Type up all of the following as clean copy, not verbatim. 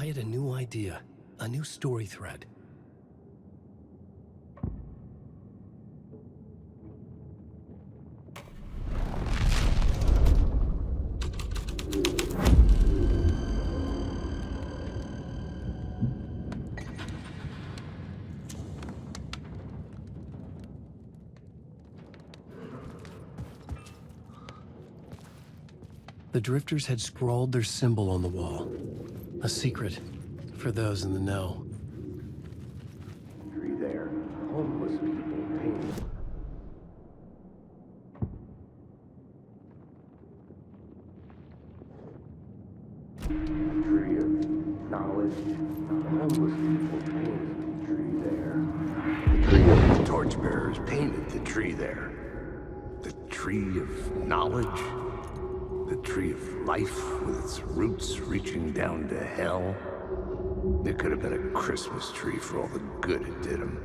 I had a new idea, a new story thread. The drifters had scrawled their symbol on the wall. A secret for those in the know. Tree there. Homeless people painted. A tree of knowledge. Homeless people painted the tree there. The tree of the torchbearers painted the tree there. The tree of knowledge. The tree of life with its roots reaching down to hell. It could have been a Christmas tree for all the good it did him.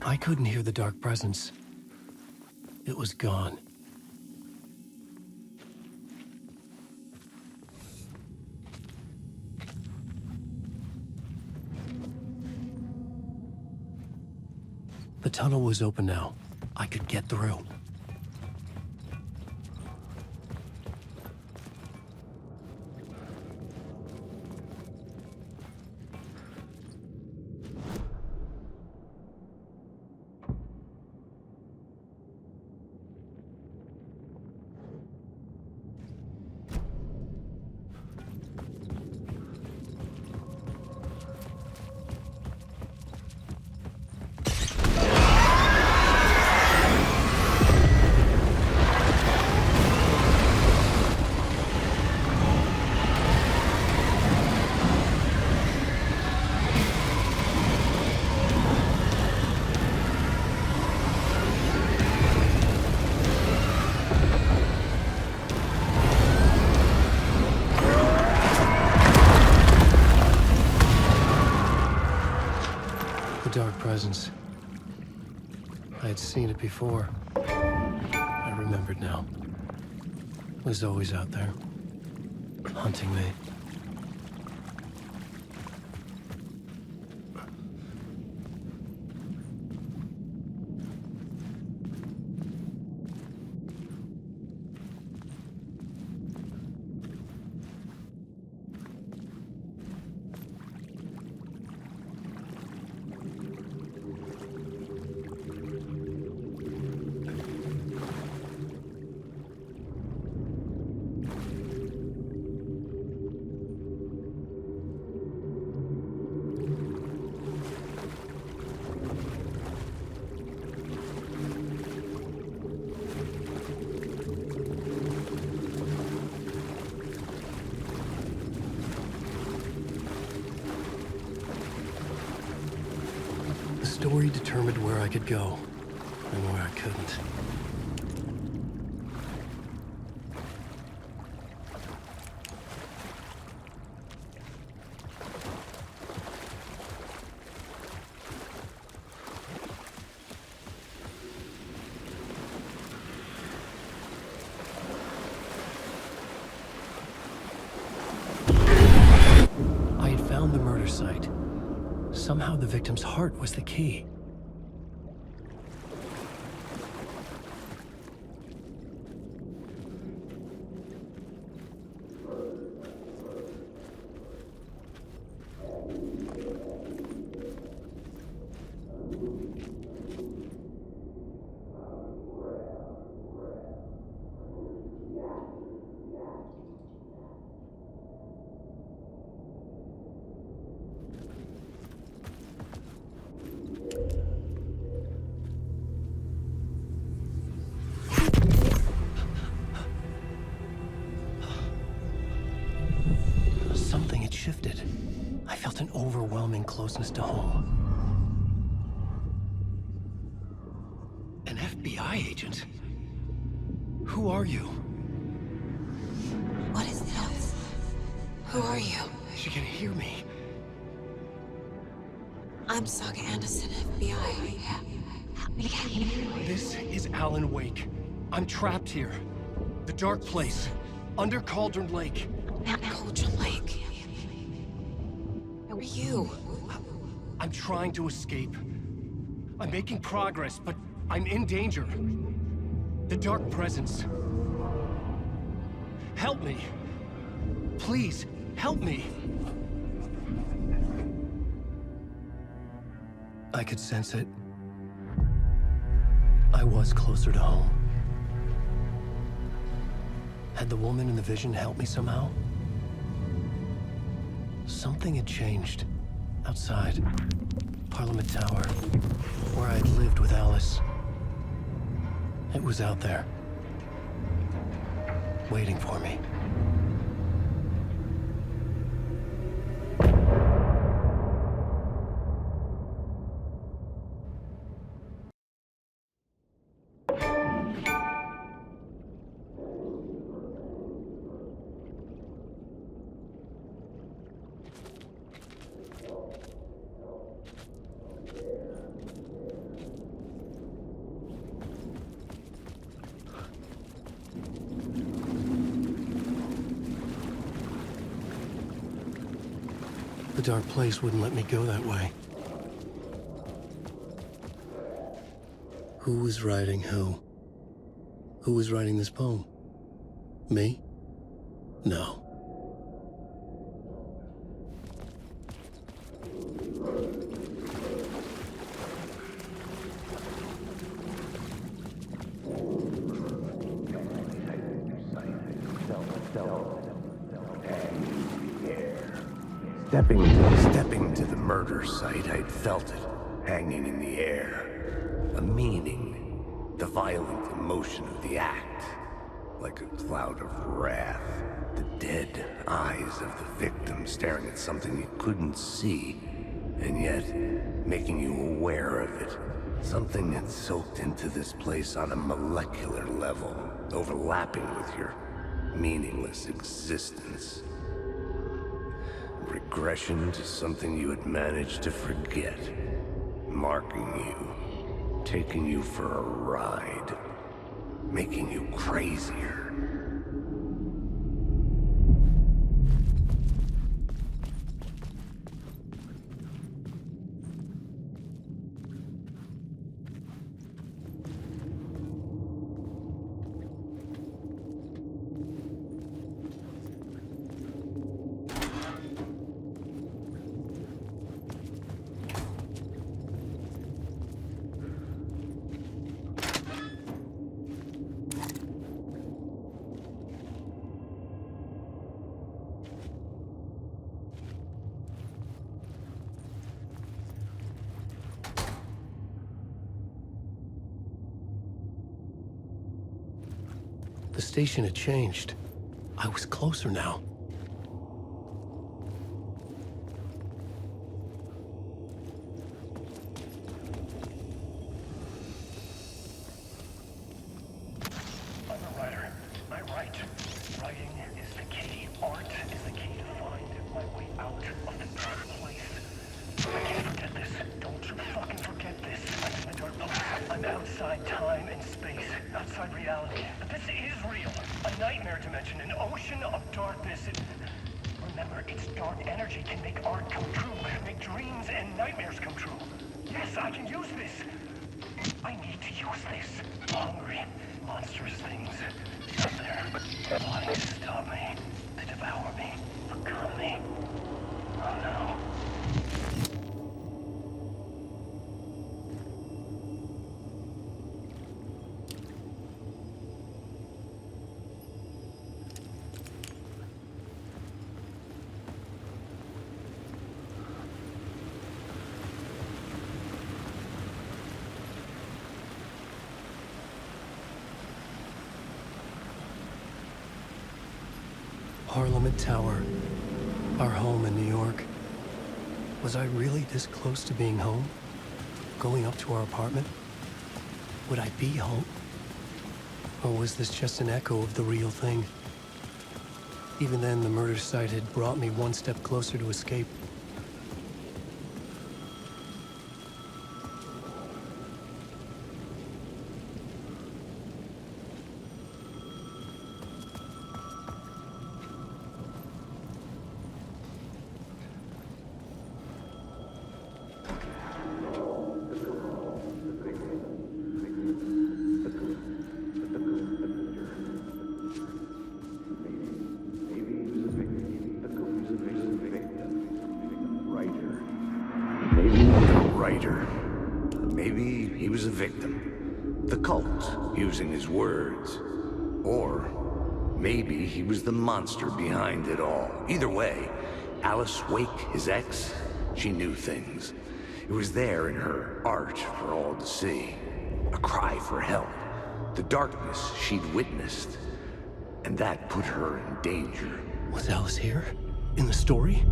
I couldn't hear the dark presence. It was gone. The tunnel was open now. I could get through. Dark presence. I had seen it before. I remembered now. It was always out there, hunting me. story determined where I could go and where I couldn't. I had found the murder site. Somehow the victim's heart was the key. Something had shifted. I felt an overwhelming closeness to home. An FBI agent? Who are you? What is this? Who are you? She can hear me. I'm Saga Anderson, FBI. Help me get you. This is Alan Wake. I'm trapped here. The dark place. Under Cauldron Lake. At Cauldron Lake. Who are you? I'm trying to escape. I'm making progress, but I'm in danger. The dark presence. Help me. Please, help me. I could sense it. I was closer to home. Had the woman in the vision helped me somehow? Something had changed. Outside. Parliament Tower. Where I'd lived with Alice. It was out there. Waiting for me. The dark place wouldn't let me go that way. Who was writing who? Who was writing this poem? Me? No. Stepping to the murder site, I'd felt it, hanging in the air. A meaning, the violent emotion of the act, like a cloud of wrath. The dead eyes of the victim staring at something you couldn't see, and yet making you aware of it. Something that soaked into this place on a molecular level, overlapping with your meaningless existence. Regression to something you had managed to forget. Marking you. Taking you for a ride. Making you crazier. The station had changed. I was closer now. outside reality. This is real. A nightmare dimension, an ocean of darkness. Remember, its dark energy can make art come true, make dreams and nightmares come true. Yes, I can use this. I need to use this. Hungry, monstrous things out there, wanting to stop me, to devour me, become me. Oh no. Parliament Tower, our home in New York. Was I really this close to being home? Going up to our apartment? Would I be home? Or was this just an echo of the real thing? Even then, the murder site had brought me one step closer to escape. Maybe he was a victim. The cult, using his words. Or maybe he was the monster behind it all. Either way, Alice Wake, his ex, she knew things. It was there in her art for all to see. A cry for help. The darkness she'd witnessed. And that put her in danger. Was Alice here? In the story?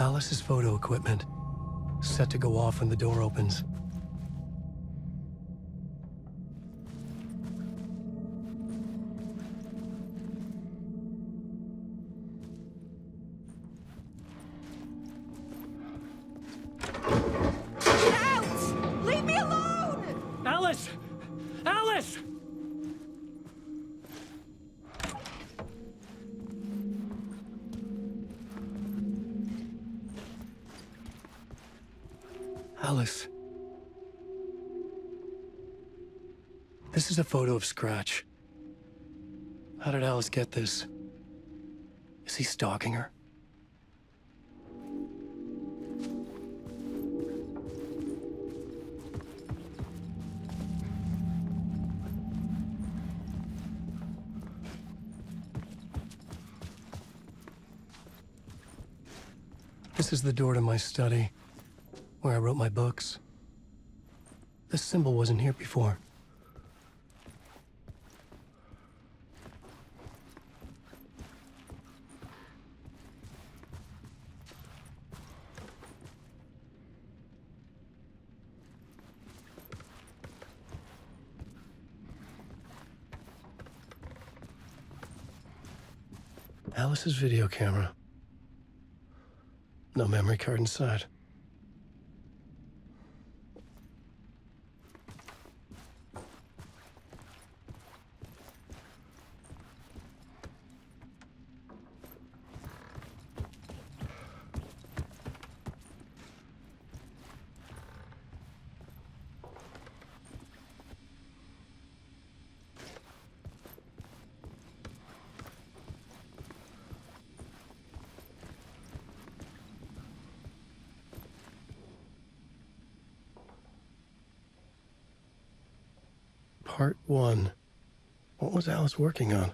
Alice's photo equipment, set to go off when the door opens. Get out! Leave me alone! Alice! Alice! Alice. This is a photo of Scratch. How did Alice get this? Is he stalking her? This is the door to my study, where I wrote my books. This symbol wasn't here before. Alice's video camera. No memory card inside. Part 1. What was Alice working on?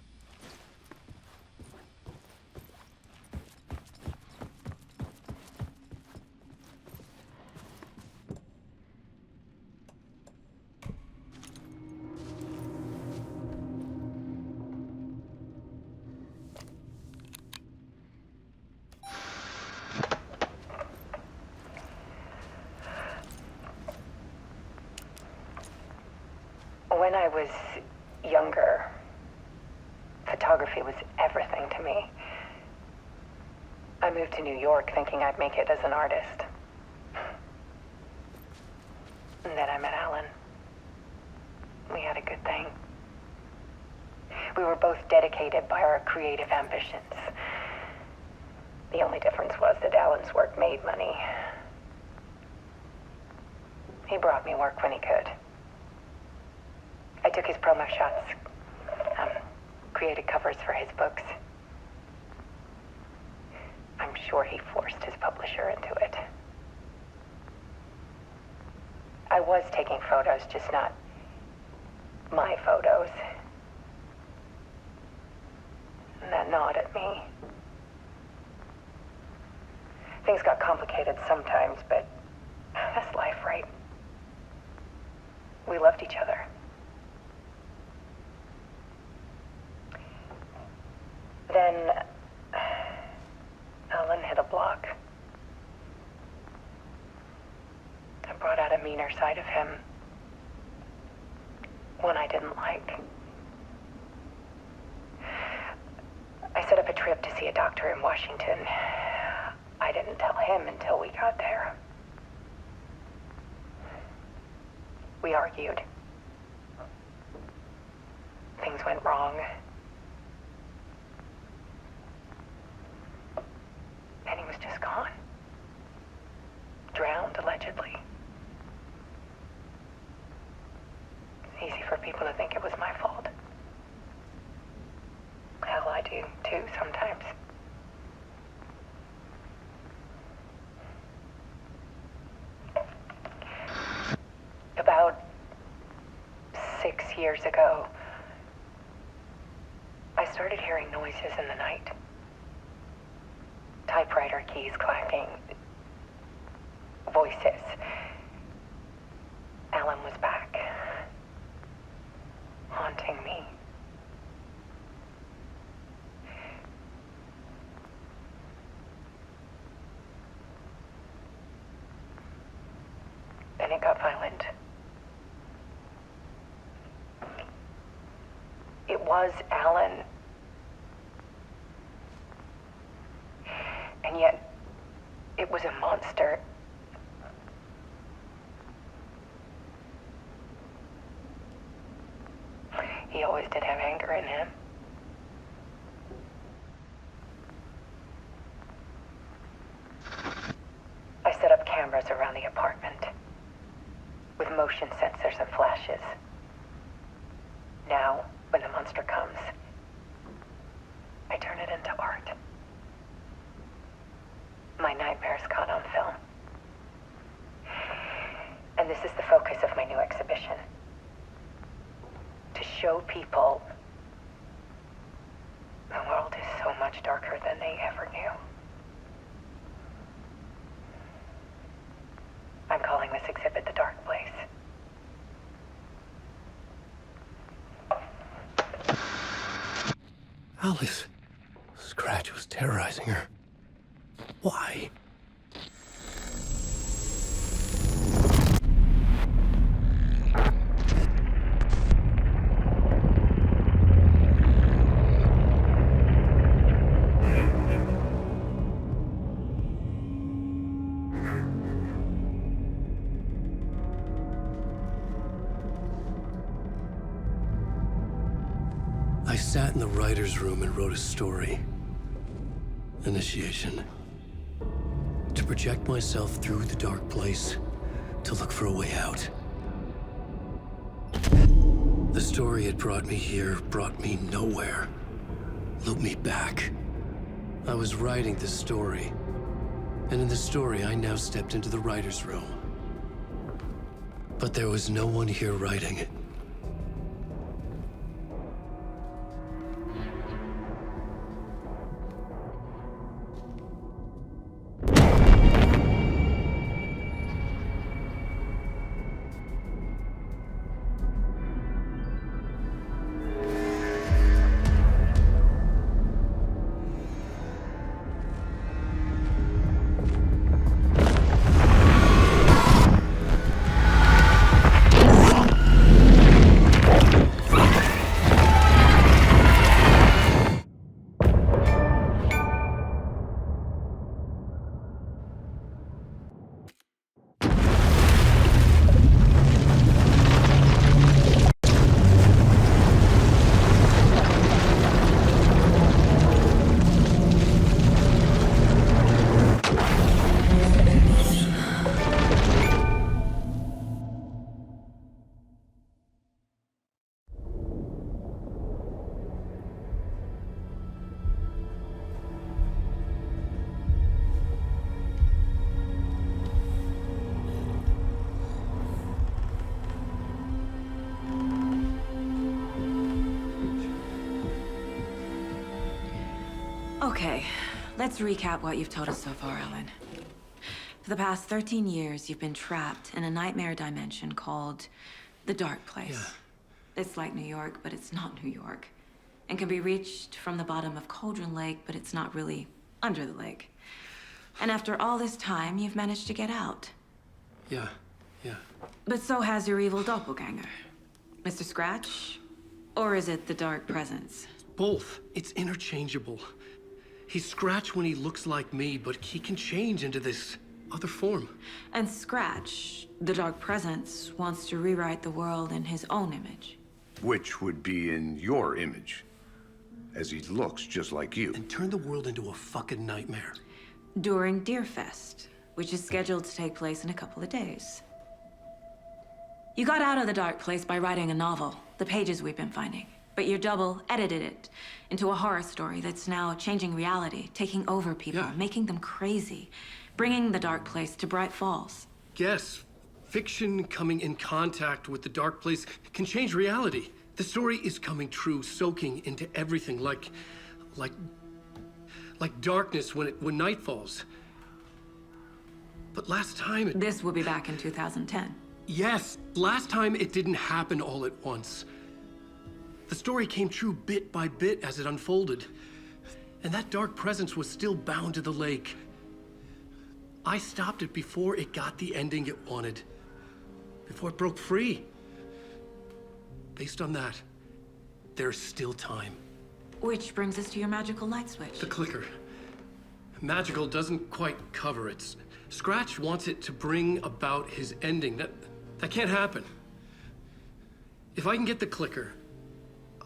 When I was younger, photography was everything to me. I moved to New York thinking I'd make it as an artist. And then I met Alan. We had a good thing. We were both dedicated by our creative ambitions. The only difference was that Alan's work made money. He brought me work when he could. I took his promo shots, created covers for his books. I'm sure he forced his publisher into it. I was taking photos, just not my photos. And that gnawed at me. Things got complicated sometimes, but that's life, right? We loved each other. Then Alan hit a block. I brought out a meaner side of him. One I didn't like. I set up a trip to see a doctor in Washington. I didn't tell him until we got there. We argued. Things went wrong. And he was just gone. Drowned, allegedly. It's easy for people to think it was my fault. Hell, I do, too, sometimes. About 6 years ago, I started hearing noises in the night. Typewriter keys clacking. Voices. Alan was back. Haunting me. Then it got violent. It was Alan. And yet, it was a monster. He always did have anger in him. I set up cameras around the apartment with motion sensors and flashes. Now, when the monster comes, I turn it into art. My nightmares caught on film. And this is the focus of my new exhibition. To show people the world is so much darker than they ever knew. I'm calling this exhibit The Dark Place. Alice. Scratch was terrorizing her. Why? I sat in the writer's room and wrote a story. Initiation. To project myself through the dark place, to look for a way out. The story had brought me here, brought me nowhere. Looped me back. I was writing the story. And in the story, I now stepped into the writer's room. But there was no one here writing it. Okay, let's recap what you've told us so far, Alan. For the past 13 years, you've been trapped in a nightmare dimension called the Dark Place. Yeah. It's like New York, but it's not New York. And can be reached from the bottom of Cauldron Lake, but it's not really under the lake. And after all this time, you've managed to get out. Yeah. But so has your evil doppelganger. Mr. Scratch? Or is it the Dark Presence? Both. It's interchangeable. He's Scratch when he looks like me, but he can change into this other form. And Scratch, the Dark Presence, wants to rewrite the world in his own image. Which would be in your image, as he looks just like you. And turn the world into a fucking nightmare. During Deerfest, which is scheduled to take place in a couple of days. You got out of the Dark Place by writing a novel, the pages we've been finding. But your double edited it into a horror story that's now changing reality, taking over people, Yeah. making them crazy, bringing the Dark Place to Bright Falls. Yes, fiction coming in contact with the Dark Place can change reality. The story is coming true, soaking into everything like darkness when night falls. But last time This will be back in 2010. Yes, last time it didn't happen all at once. The story came true bit by bit as it unfolded. And that dark presence was still bound to the lake. I stopped it before it got the ending it wanted. Before it broke free. Based on that, there's still time. Which brings us to your magical light switch. The clicker. Magical doesn't quite cover it. Scratch wants it to bring about his ending. That can't happen. If I can get the clicker,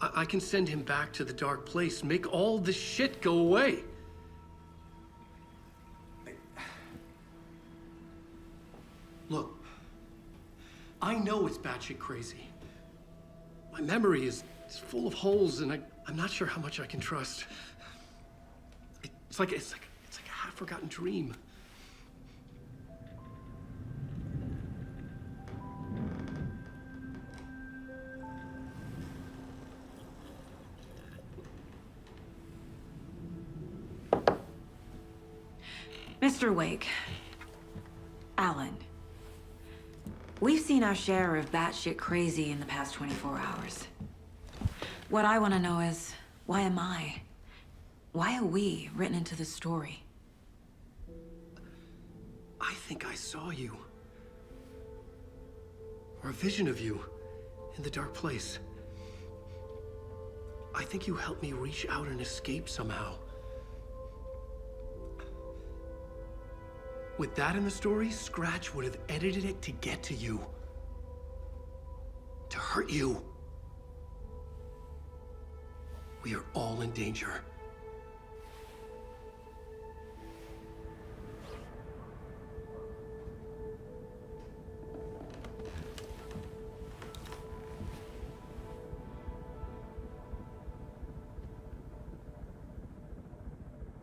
I can send him back to the Dark Place, make all this shit go away. Look, I know it's batshit crazy. My memory is full of holes, and I'm not sure how much I can trust. It's like a half-forgotten dream. Mr. Wake, Alan, we've seen our share of batshit crazy in the past 24 hours. What I want to know is, why am I? Why are we written into the story? I think I saw you. Or a vision of you in the Dark Place. I think you helped me reach out and escape somehow. With that in the story, Scratch would have edited it to get to you. To hurt you. We are all in danger.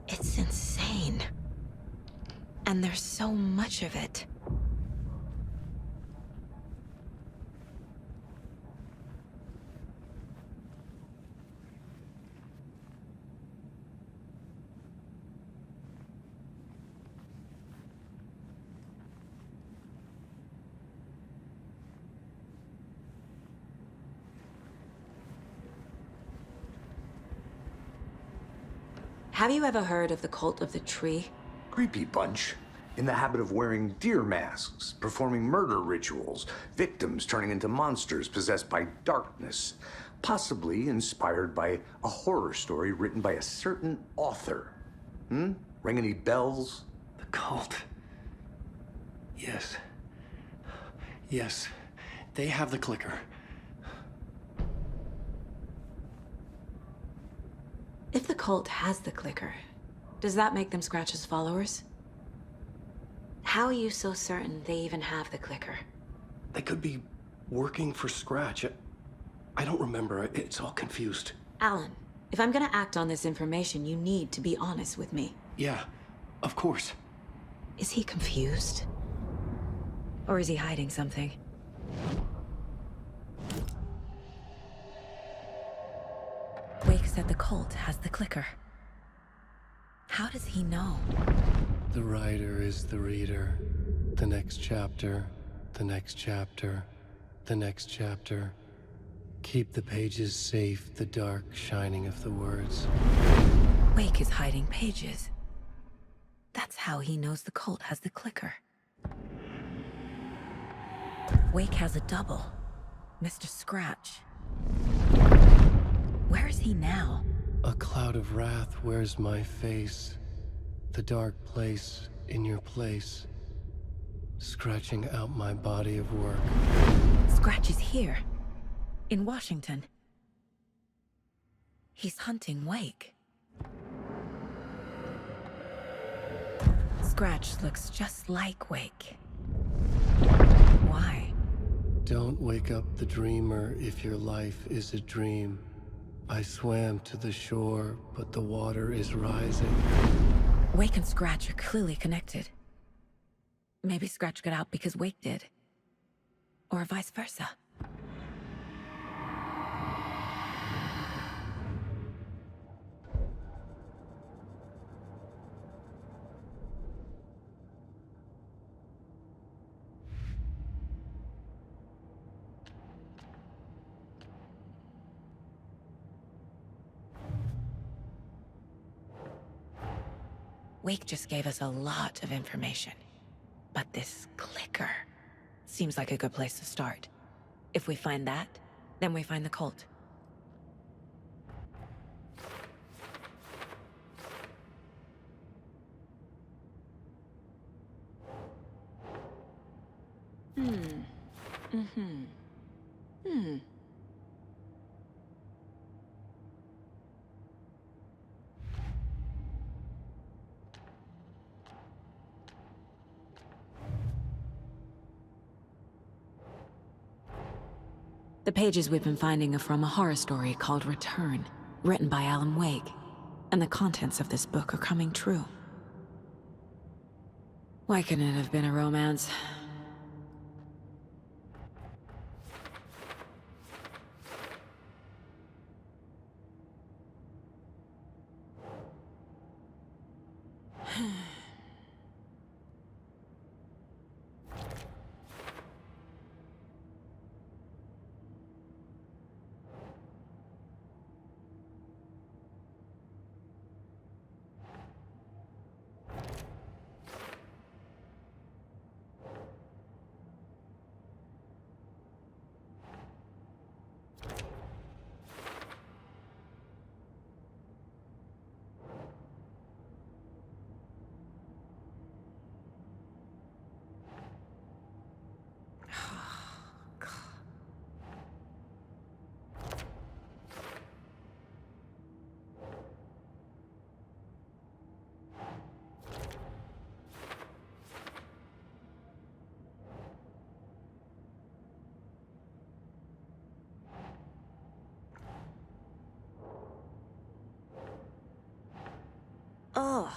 It's insane. And there's so much of it. Have you ever heard of the Cult of the Tree? Creepy bunch. In the habit of wearing deer masks, performing murder rituals, victims turning into monsters possessed by darkness, possibly inspired by a horror story written by a certain author. Ring any bells? The cult. Yes. Yes. They have the clicker. If the cult has the clicker, does that make them Scratch's followers? How are you so certain they even have the clicker? They could be working for Scratch. I don't remember. It's all confused. Alan, if I'm gonna act on this information, you need to be honest with me. Yeah, of course. Is he confused? Or is he hiding something? Wake said the cult has the clicker. How does he know? The writer is the reader. The next chapter, the next chapter, the next chapter. Keep the pages safe, the dark shining of the words. Wake is hiding pages. That's how he knows the cult has the clicker. Wake has a double. Mr. Scratch. Where is he now? A cloud of wrath wears my face. The dark place in your place. Scratching out my body of work. Scratch is here. In Washington. He's hunting Wake. Scratch looks just like Wake. Why? Don't wake up the dreamer if your life is a dream. I swam to the shore, but the water is rising. Wake and Scratch are clearly connected. Maybe Scratch got out because Wake did. Or vice versa. Wake just gave us a lot of information. But this clicker seems like a good place to start. If we find that, then we find the cult. The pages we've been finding are from a horror story called Return, written by Alan Wake, and the contents of this book are coming true. Why couldn't it have been a romance? Ugh.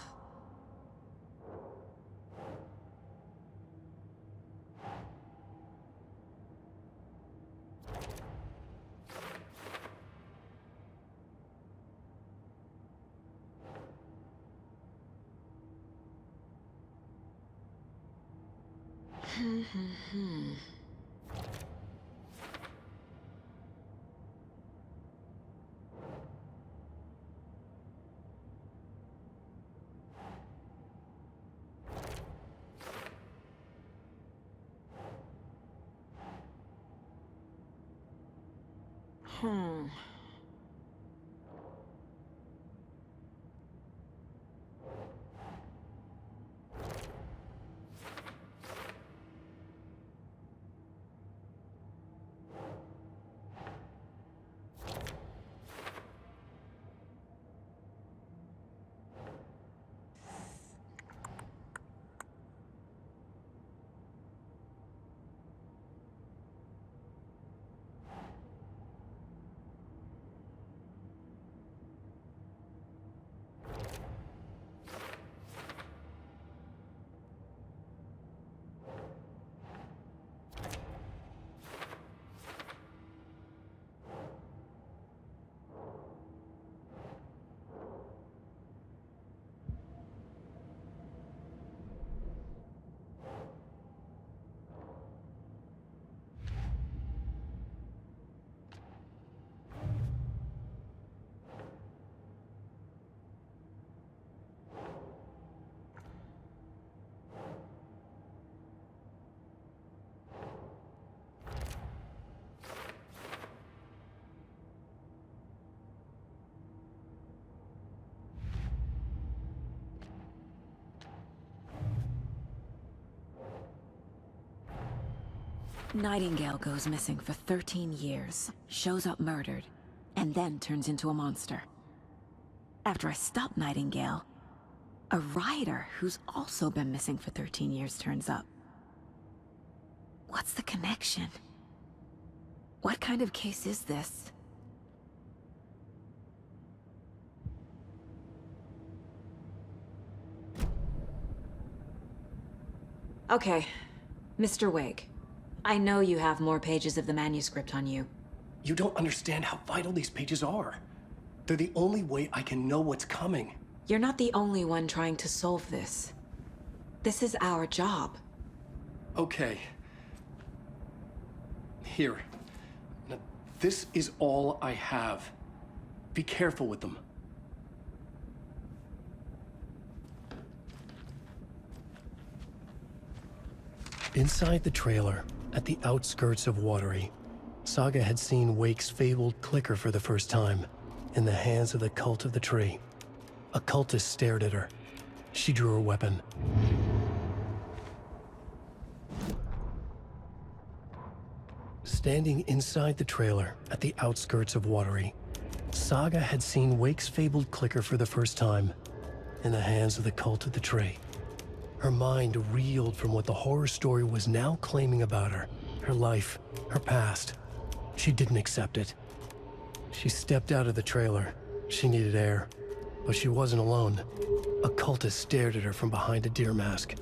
Nightingale goes missing for 13 years, shows up murdered, and then turns into a monster. After I stop Nightingale, a rider who's also been missing for 13 years turns up. What's the connection? What kind of case is this? Okay, Mr. Wake. I know you have more pages of the manuscript on you. You don't understand how vital these pages are. They're the only way I can know what's coming. You're not the only one trying to solve this. This is our job. Okay. Here. Now, this is all I have. Be careful with them. Inside the trailer, at the outskirts of Watery, Saga had seen Wake's fabled clicker for the first time, in the hands of the Cult of the Tree. A cultist stared at her. She drew her weapon. Standing inside the trailer, at the outskirts of Watery, Saga had seen Wake's fabled clicker for the first time, in the hands of the Cult of the Tree. Her mind reeled from what the horror story was now claiming about her. Her life, her past. She didn't accept it. She stepped out of the trailer. She needed air. But she wasn't alone. A cultist stared at her from behind a deer mask.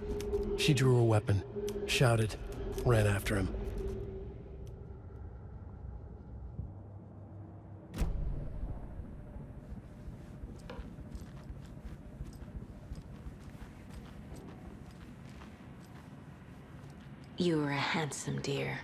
She drew her weapon, shouted, ran after him. You were a handsome deer.